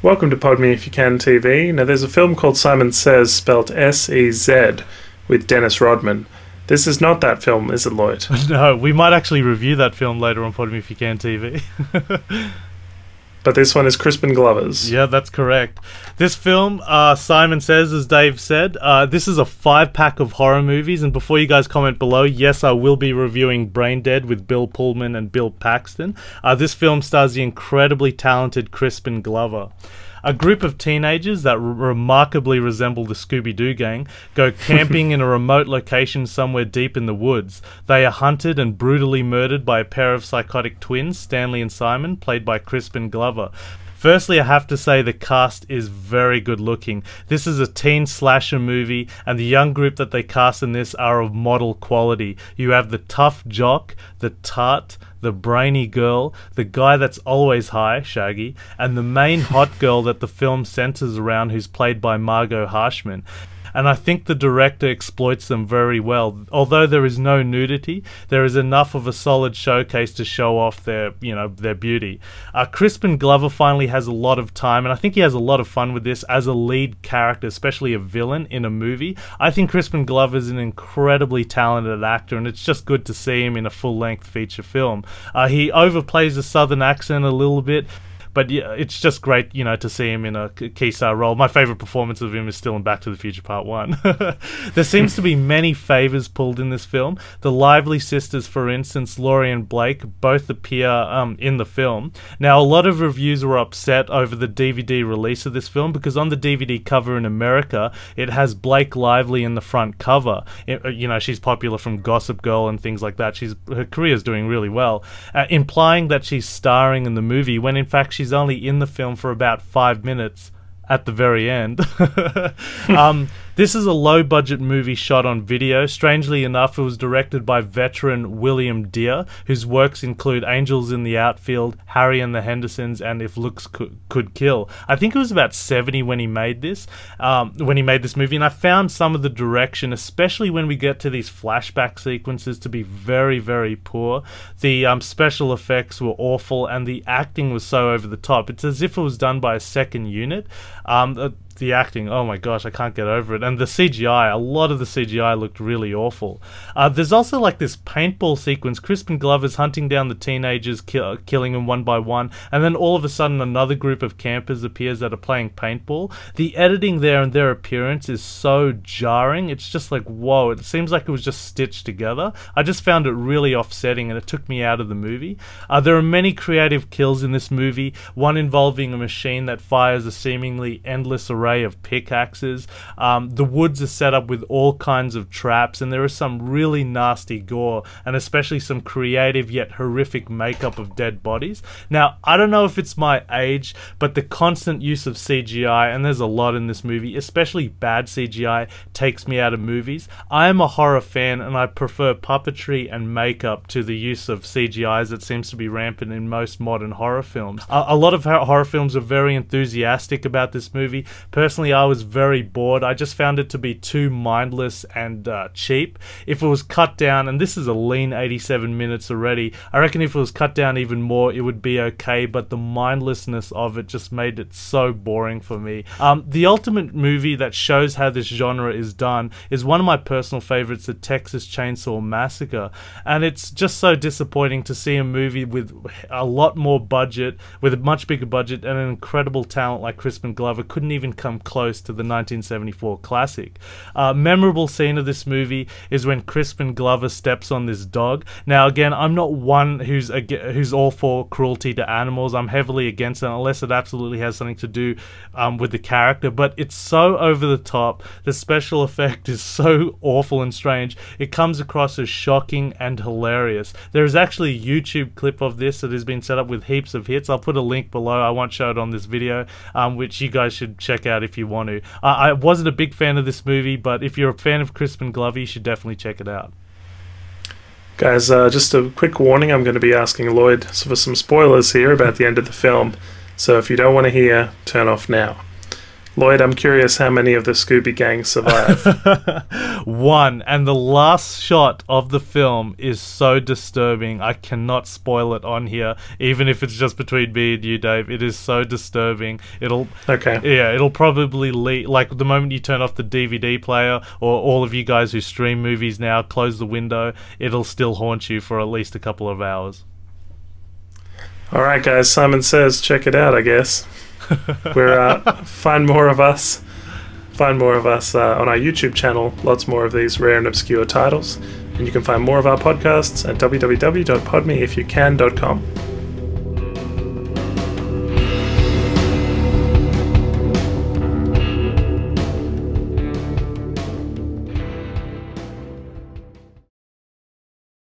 Welcome to Pod Me If You Can TV. Now, there's a film called Simon Says, spelt S-E-Z, with Dennis Rodman. This is not that film, is it, Lloyd? No, we might actually review that film later on Pod Me If You Can TV. But this one is Crispin Glover's. Yeah, that's correct. This film, Simon Says, as Dave said, this is a 5-pack of horror movies. And before you guys comment below, yes, I will be reviewing Brain Dead with Bill Pullman and Bill Paxton. This film stars the incredibly talented Crispin Glover. A group of teenagers that remarkably resemble the Scooby-Doo gang go camping in a remote location somewhere deep in the woods. They are hunted and brutally murdered by a pair of psychotic twins, Stanley and Simon, played by Crispin Glover. Firstly, I have to say the cast is very good looking. This is a teen slasher movie, and the young group that they cast in this are of model quality. You have the tough jock, the tart, the brainy girl, the guy that's always high, Shaggy, and the main hot girl that the film centers around, who's played by Margot Harshman. And I think the director exploits them very well. Although there is no nudity, there is enough of a solid showcase to show off their beauty. Crispin Glover finally has a lot of time, and I think he has a lot of fun with this as a lead character, especially a villain in a movie. I think Crispin Glover is an incredibly talented actor, and it's just good to see him in a full-length feature film. He overplays the southern accent a little bit, but yeah, it's just great, to see him in a key star role. My favourite performance of him is still in Back to the Future Part 1. There seems to be many favours pulled in this film. The Lively sisters, for instance, Laurie and Blake, both appear in the film. Now, a lot of reviews were upset over the DVD release of this film because on the DVD cover in America, it has Blake Lively in the front cover. She's popular from Gossip Girl and things like that. Her career's doing really well, implying that she's starring in the movie when in fact she's only in the film for about 5 minutes at the very end. This is a low-budget movie shot on video. Strangely enough, it was directed by veteran William Deere, whose works include Angels in the Outfield, Harry and the Hendersons, and If Looks Could Kill. I think it was about 70 when he made this movie, and I found some of the direction, especially when we get to these flashback sequences, to be very, very poor. The special effects were awful, and the acting was so over the top. It's as if it was done by a second unit. The acting, oh my gosh, I can't get over it. And the CGI, a lot of the CGI looked really awful. There's also like this paintball sequence. Crispin Glover's hunting down the teenagers, killing them one by one, and then all of a sudden another group of campers appears that are playing paintball. The editing there and their appearance is so jarring. It's just like, whoa, it seems like it was just stitched together. I just found it really offsetting, and it took me out of the movie. There are many creative kills in this movie, one involving a machine that fires a seemingly endless array of pickaxes. The woods are set up with all kinds of traps, and there is some really nasty gore, and especially some creative yet horrific makeup of dead bodies. Now, I don't know if it's my age, but the constant use of CGI, and there's a lot in this movie, especially bad CGI, takes me out of movies. I am a horror fan, and I prefer puppetry and makeup to the use of CGI that seems to be rampant in most modern horror films. A lot of horror films are very enthusiastic about this movie. Personally, I was very bored. I just found it to be too mindless and cheap. If it was cut down, and this is a lean 87 minutes already, I reckon if it was cut down even more, it would be okay, but the mindlessness of it just made it so boring for me. The ultimate movie that shows how this genre is done is one of my personal favorites, The Texas Chainsaw Massacre, and it's just so disappointing to see a movie with a lot more budget, with a much bigger budget, and an incredible talent like Crispin Glover couldn't even come close to the 1974 classic. Memorable scene of this movie is when Crispin Glover steps on this dog. Now again, I'm not one who's all for cruelty to animals. I'm heavily against it unless it absolutely has something to do with the character, but it's so over the top. The special effect is so awful and strange. It comes across as shocking and hilarious. There is actually a YouTube clip of this that has been set up with heaps of hits. I'll put a link below. I won't show it on this video, which you guys should check out if you want to. I wasn't a big fan of this movie, but if you're a fan of Crispin Glover, you should definitely check it out. Guys, just a quick warning, I'm going to be asking Lloyd for some spoilers here about the end of the film, so if you don't want to hear, turn off now. Lloyd, I'm curious how many of the Scooby Gang survive. One, and the last shot of the film is so disturbing. I cannot spoil it on here, even if it's just between me and you, Dave. It is so disturbing. It'll probably like the moment you turn off the DVD player, or all of you guys who stream movies now, close the window, it'll still haunt you for at least a couple of hours. All right, guys, Simon Says, check it out, I guess. We're find more of us on our YouTube channel. Lots more of these rare and obscure titles, and you can find more of our podcasts at www.podmeifyoucan.com.